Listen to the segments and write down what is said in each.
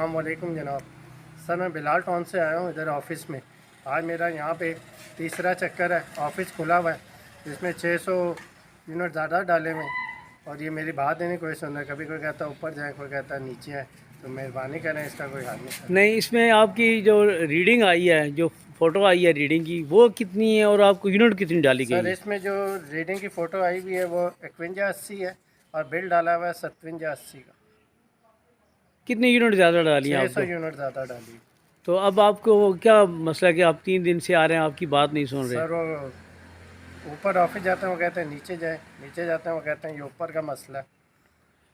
अस्सलाम वालेकुम जनाब। सर मैं बिलाल टाउन से आया हूँ इधर ऑफिस में। आज मेरा यहाँ पे तीसरा चक्कर है। ऑफिस खुला हुआ है, इसमें 600 यूनिट ज़्यादा डाले हुए हैं और ये मेरी बात ही नहीं कोई सुन रहा। कभी कोई कहता है ऊपर जाए, कोई कहता है नीचे आए। तो मेहरबानी करें, इसका कोई हाल नहीं। नहीं, इसमें आपकी जो रीडिंग आई है, जो फ़ोटो आई है रीडिंग की, वो कितनी है और आपको यूनिट कितनी डाली गई सर है? इसमें जो रीडिंग की फ़ोटो आई हुई है वो 5180 है और बिल डाला हुआ है 5780 का। कितनी यूनिट ज़्यादा डाली है 600 आपको? यूनिट ज़्यादा डाली। तो अब आपको क्या मसला है कि आप 3 दिन से आ रहे हैं, आपकी बात नहीं सुन रहे? सर वो ऊपर ऑफिस जाते हैं वो कहते हैं नीचे जाए, नीचे जाते हैं वो कहते हैं ये ऊपर का मसला है।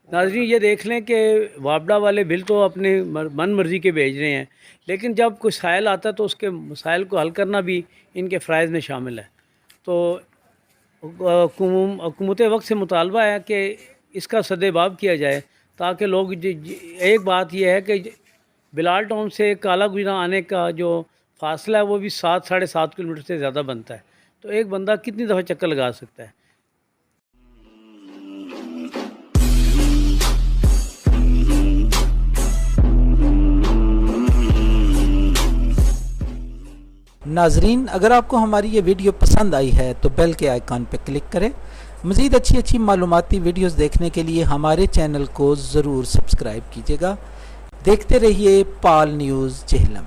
नाज़रीन, ये देख लें कि वापडा वाले बिल तो अपने मन मर्ज़ी के भेज रहे हैं, लेकिन जब कोई साइल आता है तो उसके मसाइल को हल करना भी इनके फ़राइज़ में शामिल है। तो हुकूमत वक्त से मुतालबा है कि इसका सद्देबाब किया जाए, ताकि लोग एक बात यह है कि बिलाल टाउन से काला गुजरा आने का जो फ़ासला है वो भी 7-7.5 किलोमीटर से ज़्यादा बनता है। तो एक बंदा कितनी दफ़ा चक्कर लगा सकता है? नाजरीन, अगर आपको हमारी ये वीडियो पसंद आई है तो बेल के आइकॉन पर क्लिक करें। मज़ीद अच्छी मालूमाती वीडियोस देखने के लिए हमारे चैनल को ज़रूर सब्सक्राइब कीजिएगा। देखते रहिए पाल न्यूज़ जेहलम।